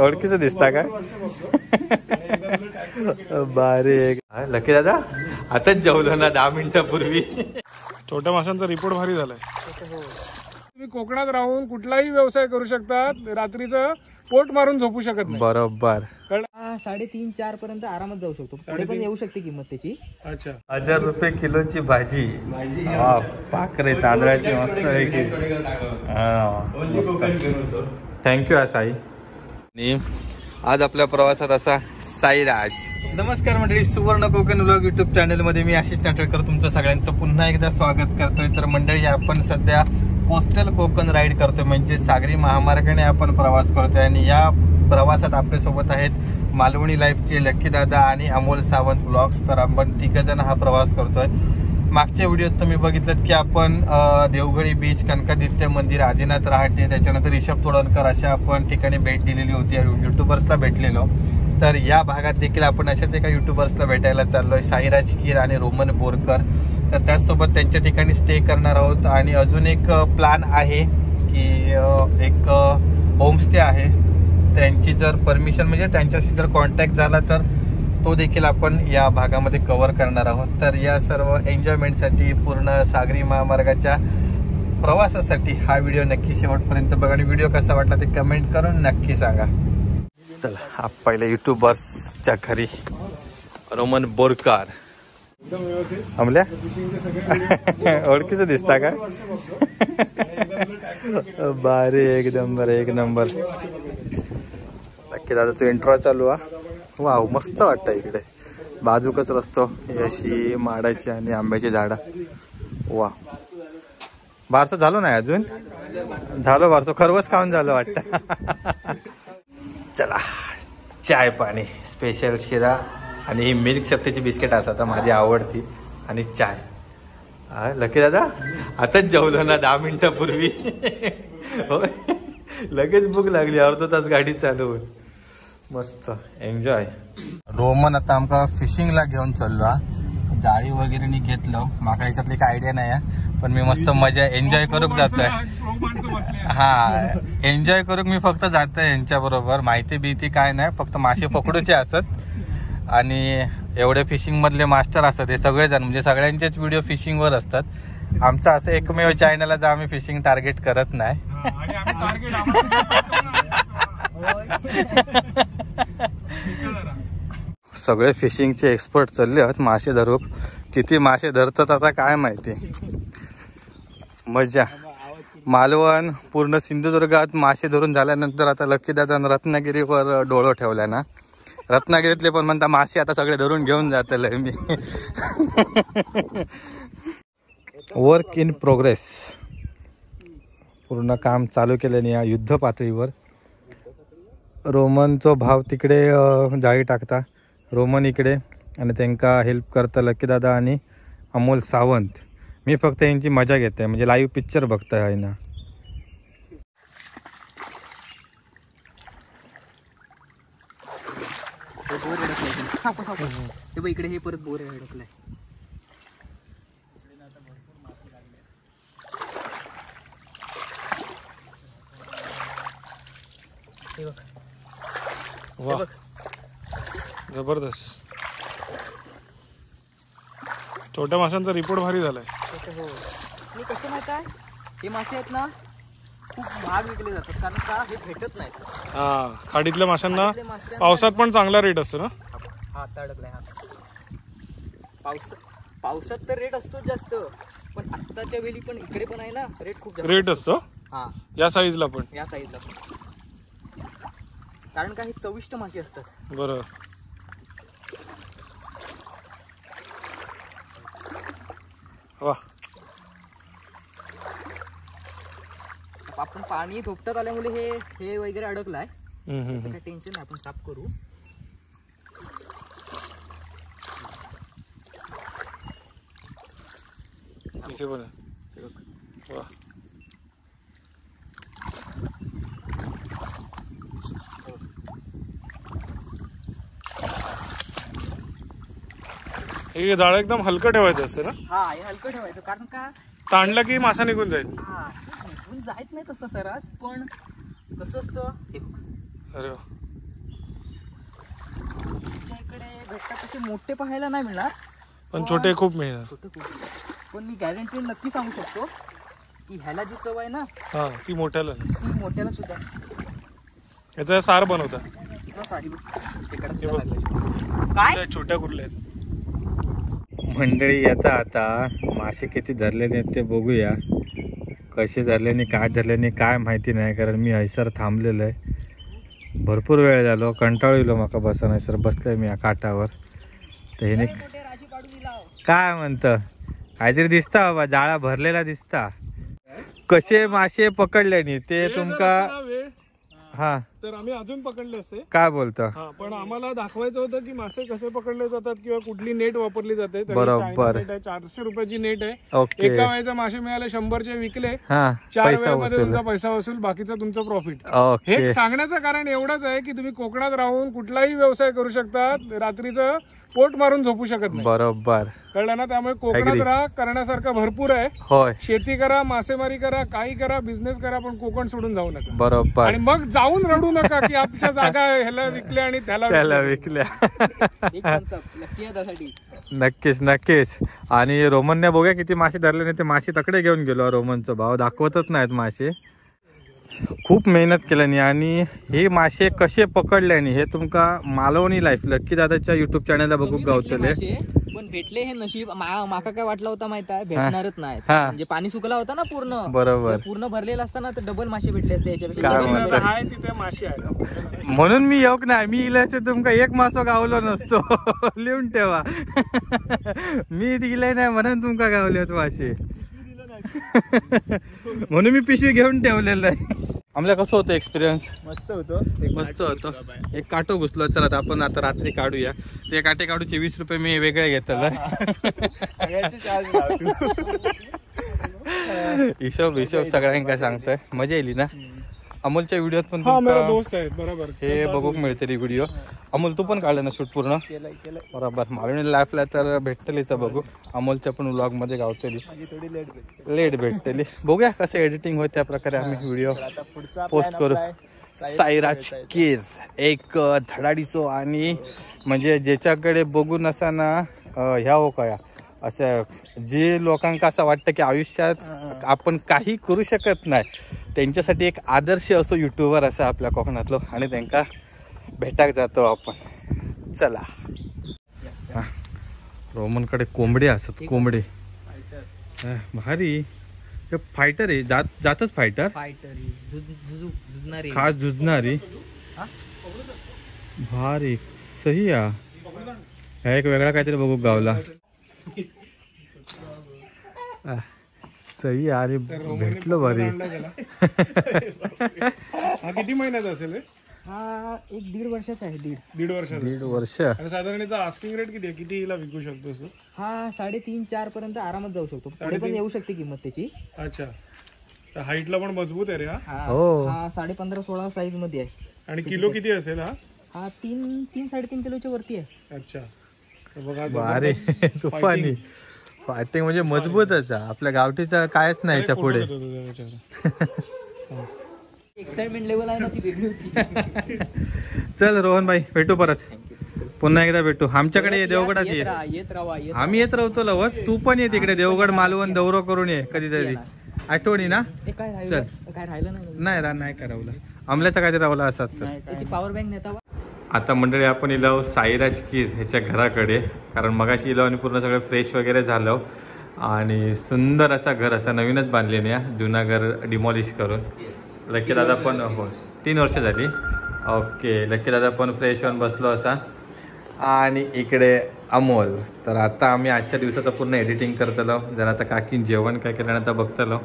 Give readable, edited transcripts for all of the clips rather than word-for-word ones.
ओळखीचं दिसता का? बारे लकी दादा आताच जेवलो ना 10 मिनिटापूर्वी. छोट्या माशांचा रिपोर्ट भारी झालाय. तुम्ही कोकणात राहून कुठलाही व्यवसाय करू शकतात, रात्रीचं पोट मारून झोपू शकत नाही. बरोबर. 3.5-4 पर्यंत आरामात जाऊ शकतो. पुढे पण येऊ शकते किंमत त्याची. अच्छा 1000 रुपये किलोची भाजी. पाकरे तांदळाची मस्त आहे की. थँक्यू साई. आज आपल्या प्रवासात असा साईराज. नमस्कार मंडळी, सुवर्ण कोकण व्लॉग युट्यूब चॅनल मध्ये मी आशिष नाटळकर तुमचं सगळ्यांचं पुन्हा एकदा स्वागत करतोय. तर मंडळी आपण सध्या कोस्टल कोकण राईड करतोय, म्हणजे सागरी महामार्गाने आपण प्रवास करतोय. आणि या प्रवासात आपल्यासोबत आहेत मालवणी लाईफचे लकी दादा आणि अमोल सावंत व्लॉग्स. तर आपण 3 जण हा प्रवास करतोय. मागच्या व्हिडिओत तुम्ही बघितलं की आपण देवगडी बीच, कनकादित्य मंदिर, आदिनाथ रहाटे, त्याच्यानंतर ऋषभ तोडणकर अशा आपण ठिकाणी भेट दिलेली होती. युट्यूबर्सला भेटलेलो. तर या भागात देखील आपण अशाच एका युट्यूबर्सला भेटायला चाललोय, साईराज कीर आणि रोमन बोरकर. तर त्याचसोबत त्यांच्या ठिकाणी स्टे करणार आहोत. आणि अजून एक प्लॅन आहे की एक होमस्टे आहे, त्यांची जर परमिशन म्हणजे त्यांच्याशी जर कॉन्टॅक्ट झाला तर तो देखील आपण या भागामध्ये कव्हर करणार आहोत. तर या सर्व एन्जॉयमेंटसाठी, पूर्ण सागरी महामार्गाच्या प्रवासासाठी हा व्हिडिओ नक्की शेवटपर्यंत बघा. आणि व्हिडिओ कसा वाटला ते कमेंट करून नक्की सांगा. चला पहिले युट्यूबर्सच्या घरी. रोमन बोरकर अमल्या ओळखीचं दिसता का? बारे एकदम बरं, एक नंबर. नक्की दादा तू इंट्रो चालू. वाव मस्त वाटतं इकडे. बाजूकच रस्तो, अशी माडाची आणि आंब्याची झाडं. वा बारसं झालो नाही अजून, झालो बारसं, खरवस खाऊन झालं वाटतं. चला चाय पाणी, स्पेशल शिरा आणि ही मिल्क शक्तीची बिस्किट असतात माझी आवडती, आणि चाय. लकी दादा आताच जेवलो ना 10 मिनिटापूर्वी. होय लगेच भूक लागली, अर्धा तास गाडी चालू. मस्त एन्जॉय. रोमन आता आमका फिशिंगला घेऊन चाललो. जाळी वगैरे मी घेतलं. माका ह्याच्यातली काय आयडिया नाही, पण मी मस्त मजा एन्जॉय करूक जातोय. हा एन्जॉय करूक मी फक्त जातोय यांच्या बरोबर. माहिती भीती काय नाही, फक्त मासे पकडूचे असत. आणि एवढे फिशिंग मधले मास्टर असतात हे सगळेजण, म्हणजे सगळ्यांचेच व्हिडिओ फिशिंगवर असतात. आमचं असं एकमेव चॅनल आहे आम्ही फिशिंग टार्गेट करत नाही. सगळे फिशिंगचे एक्सपर्ट चालले आहेत मासे धरूक. किती मासे धरतात आता काय माहिती. मजा. मालवण पूर्ण सिंधुदुर्गात मासे धरून झाल्यानंतर आता लकी दादा रत्नागिरीवर डोळं ठेवलाय ना. रत्नागिरीतले पण म्हणता मासे आता सगळे धरून घेऊन जातले. मी वर्क इन प्रोग्रेस. पूर्ण काम चालू केल्याने या युद्ध पातळीवर. रोमनचो भाव तिकडे जाळी टाकता, रोमन इकडे, आणि त्यांना हेल्प करता लकी दादा आणि अमोल सावंत. मी फक्त यांची मजा घेते, म्हणजे लाईव्ह पिक्चर बघताय आहे ना. इकडे हे परत बोर अडकलाय. वाह जबरदस्त. छोट्या माशांचा रिपोर्ट भारी झालाय. आणि कसं माहित आहे, हे मासे आहेत ना खूप महाग विकले जातात, कारण का हे भेटत नाहीत. हा खाडीतल्या माशांना पावसात पण चांगला रेट असतो ना. हा आता अडकलाय. हा पावसात तर रेट असतो जास्त, पण आत्ताच्या वेळी पण इकडे पण आहे ना रेट खूप जास्त रेट असतो. हा या साईजला पण, या साईजला पण, कारण काही चविष्ट मासे असतात. बरं. वा आपण पाणी धोपटात आल्यामुळे हे वगैरे अडकलाय. काही टेन्शन नाही, आपण साफ करू. वा हे जाळं एकदम हलकं ठेवायचं असतं ना. हा हे हलकं ठेवायचं, कारण का ताणलं की मासा निघून जाईल. हा निघून जायत नाही तसं सरास, पण कसं असतं. अरे भेटतात तसे मोठे पाहायला नाही मिळणार, पण छोटे खूप मिळणार. छोटे खूप. पण मी गॅरंटी नक्की सांगू शकतो की ह्याला जी चव आहे ना हा ती मोठ्याला नाही. ती मोठ्याला सुद्धा. याचा सार बनवता साडी हे बघ. काय छोट्या कुर्ल्या आहेत. मंडळी येता आता मासे किती धरलेले आहेत ते बघूया. कसे धरल्याने काय धरल्याने काय माहिती नाही, कारण मी हैसर थांबलेलो आहे. भरपूर वेळ झालो, कंटाळलो माका बसा नाही सर बसलोय मी या काठावर. तर ह्याने काय म्हणतं काहीतरी दिसता बाबा, जाळा भरलेला दिसता. कसे मासे पकडल्याने ते तुमका हा तर आम्ही अजून पकडले असते. काय बोलतं. हा पण आम्हाला दाखवायचं होतं की मासे कसे पकडले जातात किंवा कुठली नेट वापरली जाते. बरोबर. 400 रुपयाची नेट आहे. ओके. एका वेळेचा मासे मिळाले 100चे विकले, हा 4 पैसा वेळामध्ये वसूल. तुमचा पैसा वसूल, बाकीचा तुमचं प्रॉफिट. ओके. हे सांगण्याचं कारण एवढंच आहे की तुम्ही कोकणात राहून कुठलाही व्यवसाय करू शकता, रात्रीचं पोट मारून झोपू शकत नाही. बरोबर. कळलं ना. त्यामुळे कोकणात Agree. राहा, करण्यासारखं भरपूर आहे. होय शेती करा, मासेमारी करा, काही करा, बिझनेस करा, पण कोकण सोडून जाऊ नका. बरोबर. आणि मग जाऊन रडू नका की आमच्या जागा ह्याला विकल्या आणि त्याला त्याला विकल्या. विकल्या. एक concept नक्की आहे त्यासाठी. नक्कीच नक्कीच. आणि रोमनने बघूया किती मासे धरले नाही. ते मासे तकडे घेऊन गेलो. रोमनचा भाव दाखवतच नाहीत मासे. खूप मेहनत केल्याने आणि हे मासे कसे पकडल्याने हे तुमका मालवणी लाईफ लक्की दादाच्या युट्यूब चॅनलला बघू कमी गावतले. भेटले मासे, पण भेटले हे नशीब. माका काय वाटलं होतं माहित आहे, भेटणारच नाही. हा. म्हणजे पाणी सुकला होता ना पूर्ण. बरोबर. तर पूर्ण भरलेला असताना तर डबल मासे भेटले असते याच्यापेक्षा. काय double म्हणता? मासे. आहे तिथे मासे आहेत. म्हणून मी येऊक नाही. मी इलायचे तुमका एक मासो गावलो नसतो. लिहून ठेवा. मी दिले नाही म्हणून तुमका गावले मासे. म्हणून मी पिशवी घेऊन ठेवलेलं आहे. आम्हाला कसं होतं एक्सपिरियन्स. मस्त होतो. मस्त होतं. एक काटो घुसलो. चला आता आपण आता रात्री काढूया. ते काटे काढूचे 20 रुपये मी वेगळे घेतलं. सगळ्यांचे चार्ज लावतो. हिशोब सगळ्यांना सांगतोय. मजा येईल ना. अमोलच्या व्हिडिओत पण हा मेरा तुमका दोस्त आहे. बरोबर. हे बघूक मिळते रे व्हिडिओ. अमोल तू पण काढलं ना शूट पूर्ण. केलं बरोबर. मालवणी लाईफला तर भेटतलीच बघू. अमोलच्या पण व्लॉग मध्ये गावतली. माझी थोडी लेट भेटतली. बघूया कसं एडिटिंग होत त्या प्रकारे आम्ही व्हिडिओ आता पुढचा पोस्ट करू. साईराज कीर एक धडाडीचो आणि म्हणजे ज्याच्याकडे बघून असा ना ह्या हो काय असं जे लोकांका असं वाटतं की आयुष्यात आपण काही करू शकत नाही, त्यांच्यासाठी एक आदर्श असो युट्यूबर असा आपल्या कोकणातलो. आणि त्यांना भेटाक जातो आपण. चला. रोमनकडे कोंबडे असत. कोंबडे भारी. हे फायटर आहे. जातच फायटर. फायटर झुजणारी. खास झुजणारी. हा? भारी. सही या. ह्या एक वेगळा काहीतरी बघू गावला. सही आणि भेटलो भारी. हा किती महिन्याचा असेल रे? हा 1-1.5 वर्षाचा आहे. 1.5 वर्षाचा. 1.5 वर्ष. आणि साधारण याचा आस्किंग रेट किती आहे? किती हिला विकू शकतो असं? हा 3.5-4 पर्यंत आरामात जाऊ शकतो. पुढे 3.5 पण येऊ शकते किंमत त्याची. अच्छा. तर हाईटला पण मजबूत आहे रे हा. हो. हा 15.5-16 साईज मध्ये आहे. आणि किलो किती असेल हा? हा 3-3.5 किलोच्या वरती आहे. अच्छा. तर बघा भारी. जबरदस्त तुफानी. fighting. फायटिंग म्हणजे मजबूतच आहे. आपल्या गावठीचा कायच नाही याच्या पुढे. एक्साइटमेंट लेवल आहे ना ती वेगळी होती. चल रोहन भाई भेटू परत. पुन्हा एकदा भेटू. आमच्याकडे ये. देवगडात ये. येत राहा. आम्ही येत राहतो लवच. तू पण ये तिकडे. देवगड मालवण दौरो करून ये कधीतरी. आठवणी ना. काय चल. राहिलं नाही. नाही करावला. आमल्याचा काहीतरी रावला असतात तर. ती पॉवर बँक नेता. आता मंडळी आपण इलो साईराज कीर ह्याच्या घराकडे. कारण मगाशी इलो आणि पूर्ण सगळं फ्रेश वगैरे झालं. आणि सुंदर असा घर असा नवीनच बांधलेने या. जुना घर डिमॉलिश करून. लक्की दादा पण हो 3 वर्ष झाली. ओके. लक्की दादा पण फ्रेश होऊन बसलो असा. आणि इकडे अमोल. तर आता आम्ही आजच्या दिवसाचं पूर्ण एडिटिंग करतलो. जर आता काकीन जेवण काय केलं आता बघतलो.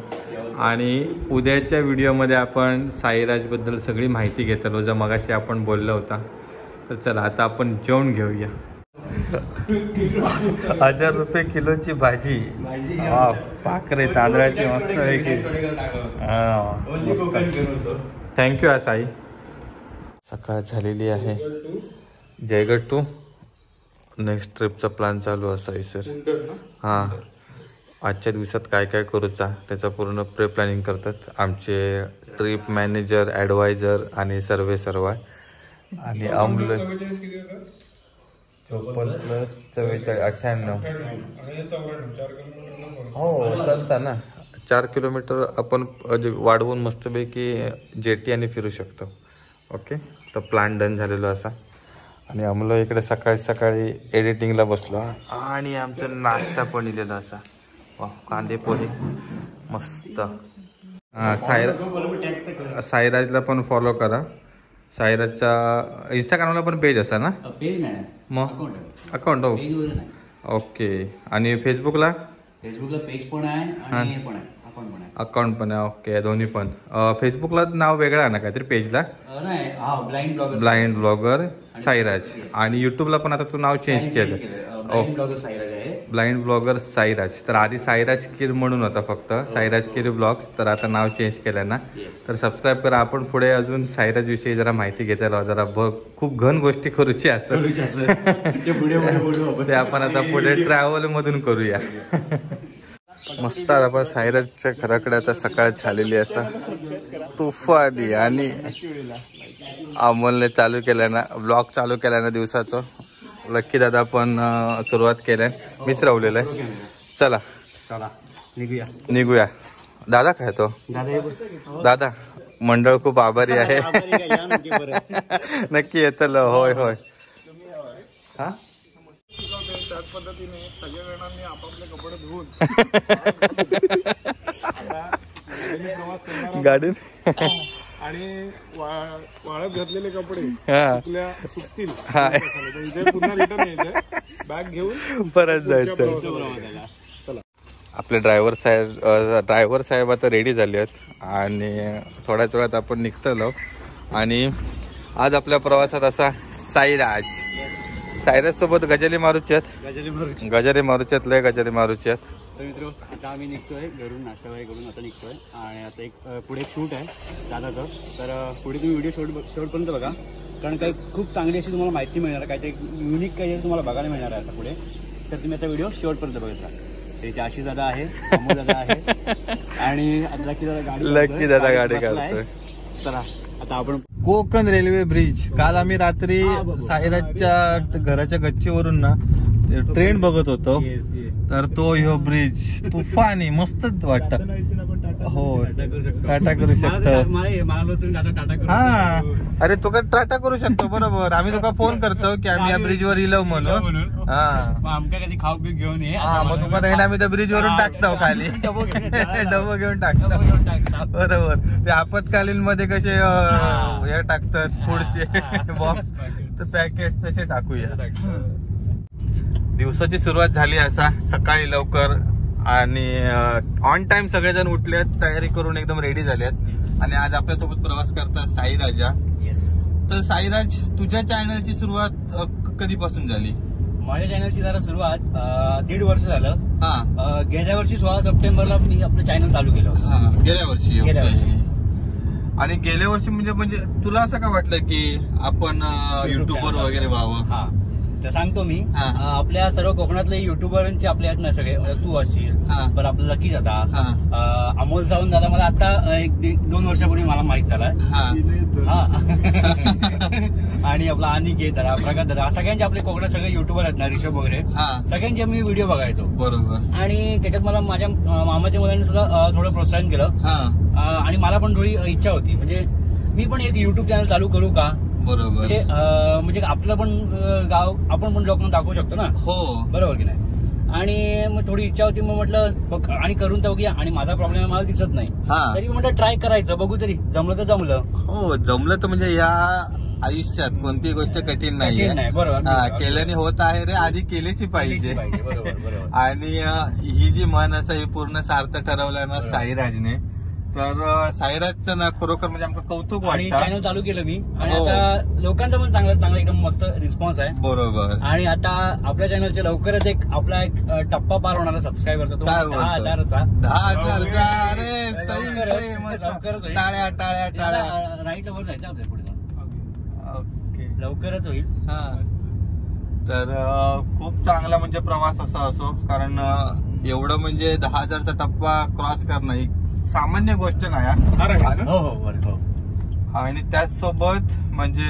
आणि उद्याच्या व्हिडिओमध्ये आपण साईराजबद्दल सगळी माहिती घेतलो जर मगाशी आपण बोललो होता. तर चला आता आपण जेवण घेऊया. 1000 रुपये किलोची भाजी. पाकरे तांदळाची मस्त आहे की. थँक्यू साई. सकाळ झालेली आहे. जयगड टू नेक्स्ट ट्रिपचा प्लॅन चालू असाय सर. हां आजच्या दिवसात काय काय करूचा त्याचा पूर्ण प्री प्लॅनिंग करतात आमचे ट्रिप मॅनेजर, ॲडवायझर आणि सर्व. आणि अमल 54 + 44 98. आणि हे 94 4 किलोमीटर हो चालता ना. 4 किलोमीटर आपण वाढवून मस्तपैकी जेटी आणि फिरू शकतो. ओके, तर प्लॅन डन झालेलो असा. आणि आम्हाला इकडे सकाळी सकाळी एडिटिंगला बसलो आणि आमचा नाश्ता पण दिलेला असा. वा, कांदे पोहे मस्त. साईराजला पण फॉलो करा. साईराजच्या इंस्टाग्रामला पण पेज असा ना? पेज नाही, मग अकाउंट. हो, ओके. आणि फेसबुकला पेज पण आहे आणि हे पण आहे, अकाउंट पण आहे. अकाउंट पण आहे. ओके, दोन्ही पण. फेसबुकला नाव वेगळं आहे ना काहीतरी पेजला? नाही, हा ब्लाइंड ब्लॉगर साईराज. आणि युट्यूबला पण आता तू नाव चेंज केलं. Blind blogger Sairaj. तर आधी साईराज किर म्हणून होता फक्त, साईराज किर ब्लॉग्स. तर आता नाव चेंज केलं ना, तर सबस्क्राईब करा. आपण पुढे अजून साईराज विषयी जरा माहिती घेतायला, जरा खूप घन गोष्टी करूची असं ते आपण आता पुढे ट्रॅव्हल मधून करूया. मस्त. आपण साईराजच्या घराकडे आता सकाळ झालेली असं तुफानी. आणि अमोलने चालू केलं ना ब्लॉग, चालू केला ना दिवसाचं. लक्की दादा पण सुरुवात केल्या, मीच रावलेलं आहे. चला निघूया. दादा काय तो दादा मंडळ खूप आभारी आहे. नक्की येतं. होय होय. हा, त्याच पद्धतीने सगळ्या जणांनी आपापले कपडे धुवून गाडीत आणि वाळत घातलेले कपडे सुकतील. इथे पुन्हा रिटर्न यायचं, बॅग घेऊन परत जायचं. आपले ड्रायव्हर साहेब आता रेडी झाले आहेत आणि थोड्याच वेळात आपण निघतलो. आणि आज आपल्या प्रवासात असा साईराज सोबत गजाली मारूचे आहेत. गजाली मारूचे आहेत, लय गजाली मारूचे आहेत. तर मित्र, आता आम्ही निघतोय घरून, नाश्ता वगैरे करून आता निघतोय. आणि आता एक पुढे शूट आहे दादाचं. तर पुढे तुम्ही व्हिडिओ शेवटपर्यंत बघा, कारण काही खूप चांगली अशी तुम्हाला माहिती मिळणार, काहीतरी युनिक काही तुम्हाला बघायला मिळणार आहे आता पुढे. तर तुम्ही आता व्हिडिओ शेवटपर्यंत बघितला. इथे आशिष दादा आहे, अमोल दादा आहे आणि आता लकी दादा गाडी काढतोय. चला आता आपण कोकण रेल्वे ब्रिज. काल आम्ही रात्री साईराजच्या घराच्या गच्चीवरून ना ट्रेन बघत होतो. तर तो ह्यो ब्रिज तुफानी मस्तच वाटत. हो, टाटा करू शकतो. हा, अरे तुका टाटा करू शकतो. बरोबर, आम्ही तुका फोन करतो की आम्ही या ब्रिजवर इलो म्हणून. हा, आमका कधी खाऊ पीक घेऊन ये. मग तुका नाही आम्ही त्या ब्रिज वरून टाकतो खाली, डबो घेऊन टाकतो. बरोबर, ते आपत्कालीन मध्ये कसे हे टाकतात फूडचे बॉक्स, तर पॅकेट तसे टाकूया. दिवसाची सुरुवात झाली असा सकाळी लवकर आणि ऑन टाइम सगळेजण उठलेत, तयारी करून एकदम रेडी झालेत. आणि आज आपल्यासोबत प्रवास करतात साईराजा. तर साईराज, तुझ्या चॅनलची सुरुवात कधीपासून झाली? माझ्या चॅनलची जरा सुरुवात 1.5 वर्ष झालं. हा, गेल्या वर्षी 16 सप्टेंबरला मी आपलं चॅनल चालू केलं. हा, गेल्या वर्षी. आणि गेल्या वर्षी म्हणजे तुला असं का वाटलं की आपण युट्यूबर वगैरे व्हावं? हा, तर सांगतो मी. आपल्या सर्व कोकणातले युट्यूबरांचे आपले आहेत ना सगळे. तू असशील, पण आपलं लकी दादा, अमोल सावंत दादा मला आता 1-2 वर्षापूर्वी मला माहित झालाय. आणि आपला अनिकेत दादा, प्रकाश दादा, सगळ्यांचे आपले कोकणात सगळे युट्यूबर आहेत ना, ऋषभ वगैरे, सगळ्यांचे मी व्हिडिओ बघायचो. बरोबर. आणि त्याच्यात मला माझ्या मामाच्या मुलांनी सुद्धा थोडं प्रोत्साहन केलं. आणि मला पण थोडी इच्छा होती, म्हणजे मी पण एक युट्यूब चॅनल चालू करू का. बरोबर. म्हणजे आपलं पण गाव आपण पण लोकांना दाखवू शकतो ना. हो, बरोबर की नाही. आणि मग थोडी इच्छा होती, मग म्हटलं आणि करून तर बघूया. आणि माझा प्रॉब्लेम मला दिसत नाही, तरी म्हटलं ट्राय करायचं, बघू तरी जमलं तर जमलं. हो, जमलं तर म्हणजे या आयुष्यात कोणतीही गोष्ट कठीण नाहीये. बरोबर, केल्याने होत आहे रे, आधी केल्याची पाहिजे. आणि ही जी मन असं हे पूर्ण सार्थ ठरवलं ना साईराजने. तर साईराजचं ना खरोखर म्हणजे आमचं कौतुक वाटतं. चॅनल चालू केलं मी आणि आता लोकांचा पण चांगला एकदम मस्त रिस्पॉन्स आहे. बरोबर. आणि आता आपल्या चॅनलचे लवकरच आपला एक टप्पा पार होणार सबस्क्रायबरचा, तो 10,000चा. 10,000चा. अरे सही मस्त. टाळ्या टाळ्या टाळ्या. राईट वर जायचं आपल्या पुढे ओके, लवकरच होईल. तर खूप चांगला म्हणजे प्रवास असा असो, कारण एवढं म्हणजे 10,000चा टप्पा क्रॉस करणं ही सामान्य गोष्ट नाही. आणि त्याचसोबत म्हणजे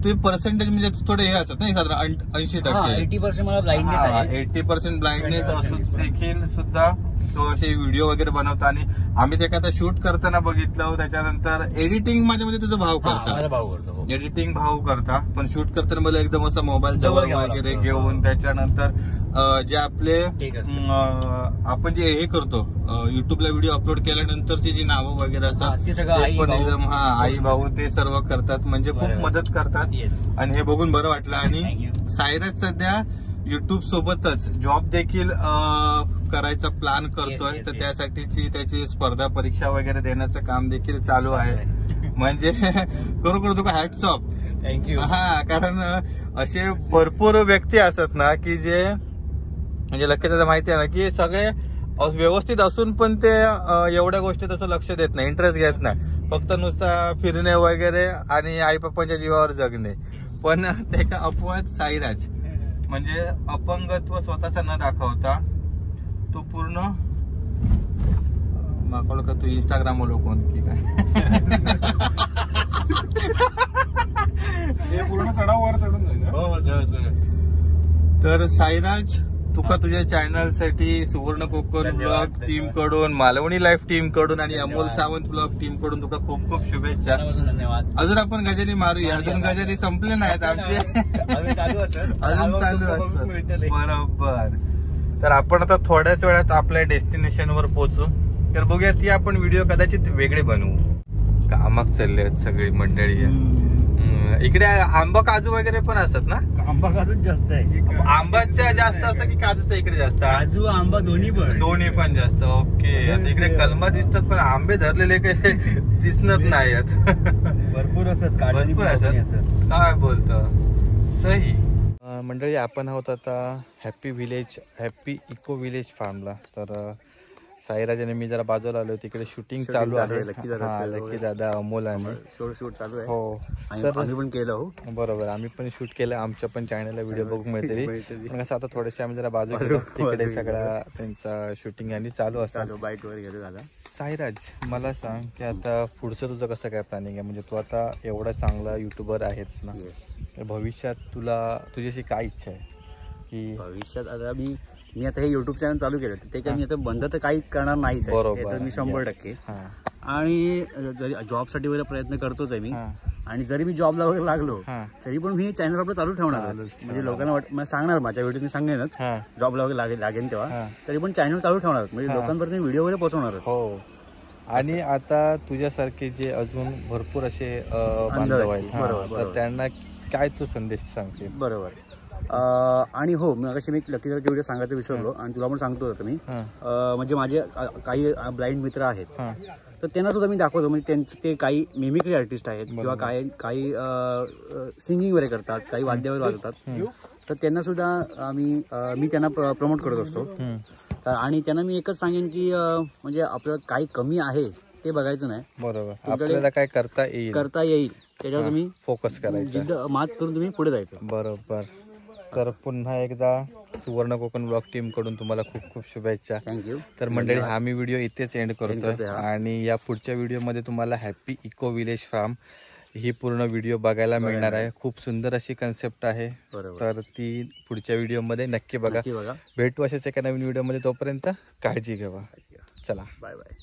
ते पर्सेंटेज म्हणजे थोडे हे असतात ना साधारण 80%. 80% मला ब्लाइंडनेस आहे. 80% ब्लाइंडनेस असून देखील सुद्धा तो असे व्हिडिओ वगैरे बनवतो. आणि आम्ही ते आता शूट करताना बघितलं. त्याच्यानंतर एडिटिंग माझ्या मध्ये तुझा भाव करता, भाऊ करतो. एडिटिंग भाऊ करता. पण शूट करताना मला एकदम असं मोबाईल जवळ वगैरे घेऊन त्याच्यानंतर जे आपले आपण जे हे करतो युट्यूबला व्हिडिओ अपलोड केल्यानंतरची जी नावं वगैरे असतात ते पण एकदम आई भाऊ ते सर्व करतात. म्हणजे खूप मदत करतात. आणि हे बघून बरं वाटलं. आणि सायराज सध्या युट्यूब सोबतच जॉब देखील करायचा प्लॅन करतोय. तर त्यासाठीची त्याची स्पर्धा परीक्षा वगैरे देण्याचं काम देखील चालू आहे. म्हणजे खरोखर तुका हॅट्स ऑफ. थँक्यू. हा, कारण असे भरपूर व्यक्ती असतात ना की जे म्हणजे लक्ष त्याचं माहिती आहे ना की सगळे व्यवस्थित असून पण ते एवढ्या गोष्टी तसं लक्ष देत नाही, इंटरेस्ट घेत नाही. फक्त नुसता फिरणे वगैरे आणि आई पप्पाच्या जीवावर जगणे. पण ते का अपवाद साईराज म्हणजे अपंगत्व स्वतःचा न दाखवता तो पूर्ण माकड का तू इंस्टाग्राम वर कोण की काय पूर्ण चढावर चढून जायचं. तर साईराज तुका तुझ्या चॅनल साठी सुवर्ण कोकण ब्लॉग टीम कडून, मालवणी लाईफ टीम कडून आणि अमोल सावंत ब्लॉग टीम कडून तुका खूप खूप शुभेच्छा. धन्यवाद. अजून आपण गजाली मारूया. अजून गजाली संपले नाहीत आमचे, अजून चालू असत. बरोबर. तर आपण आता थोड्याच वेळात आपल्या डेस्टिनेशन वर पोहोचू. तर बघूया ती आपण व्हिडिओ कदाचित वेगळे बनवू. कामाक चालले आहेत सगळी मंडळी. इकडे आंबा काजू वगैरे पण असतात ना? आंबा काजूच जास्त आहे. आंबाच्या जास्त असतं की काजूचं इकडे जास्त? काजू आंबा दोन्ही पण जास्त. ओके. आता इकडे कलमा दिसतात पण आंबे धरलेले काही दिसत नाही. भरपूर असत. भरपूर असत. काय बोलतो सही. मंडळी आपण आहोत आता हॅपी इको विलेज फार्मला. तर साईराजाने मी जरा बाजूला आलो. तिकडे शूटिंग चालू आहे. लकी दादा अमोल आणि शूट चालू आहे. हो. तर आम्ही पण केलं. हो बरोबर. आम्ही पण शूट केलं. आमच्या पण चॅनलला व्हिडिओ बघून मिळते. पण कसं आता थोडेसे आम्ही जरा बाजू गेलो. तिकडे सगळा त्यांचा शूटिंग आणि चालू असतो. बाईट वर गेलो दादा. साईराज मला सांग की आता पुढचं तुझं कसं काय प्लॅनिंग आहे? म्हणजे तू आता एवढा चांगला युट्यूबर आहेस ना, भविष्यात तुझी अशी काय इच्छा आहे की भविष्यात? आता मी आता हे युट्यूब चॅनल चालू केलं ते काही मी आता बंद तर काही करणार नाहीच. बरोबर. मी 100%. आणि जरी जॉबसाठी वगैरे प्रयत्न करतोच आहे मी. आणि जरी मी जॉबला वगैरे लागलो तरी पण मी चॅनल आपलं चालू ठेवणार. म्हणजे लोकांना मला सांगणार, माझ्या व्हिडिओ मी सांगेनच जॉबला वगैरे लागेल तेव्हा, तरी पण चॅनल चालू ठेवणार. म्हणजे लोकांपर्यंत व्हिडिओ वगैरे पोहोचवणार. हो. आणि आता तुझ्यासारखे जे अजून भरपूर असे बांधव आहेत तर त्यांना काय तू संदेश सांगशील? बरोबर. आणि हो, मी अशी मी लकीचा व्हिडिओ सांगायचं विसरलो आणि तुला पण सांगतो आता मी. म्हणजे माझे काही ब्लाइंड मित्र आहेत तर त्यांना सुद्धा मी दाखवतो. म्हणजे त्यांचे ते काही मिमिक्री आर्टिस्ट आहेत किंवा काही सिंगिंग वगैरे करतात, काही वाद्य वगैरे वाजवतात. तर त्यांना सुद्धा मी त्यांना प्रमोट करत असतो. आणि त्यांना मी एकच सांगेन की म्हणजे आपलं काही कमी आहे ते बघायचं नाही. बरोबर. आपल्याला काय करता येईल त्याच्यावर तुम्ही फोकस करायचं, मात करून तुम्ही पुढे जायचं. बरोबर. तर पुन्हा एकदा सुवर्ण कोकण ब्लॉग टीम कडून तुम्हाला खूप खूप शुभेच्छा. थँक्यू. तर मंडळी आम्ही व्हिडिओ इथेच एंड करतोय. आणि या पुढच्या व्हिडिओमध्ये तुम्हाला हॅपी इको विलेज फार्म ही पूर्ण व्हिडिओ बघायला मिळणार आहे. खूप सुंदर अशी कन्सेप्ट आहे. तर ती पुढच्या व्हिडिओमध्ये नक्की बघा. भेटू अशाच एका नवीन व्हिडिओमध्ये. तोपर्यंत काळजी घ्या. चला, बाय बाय.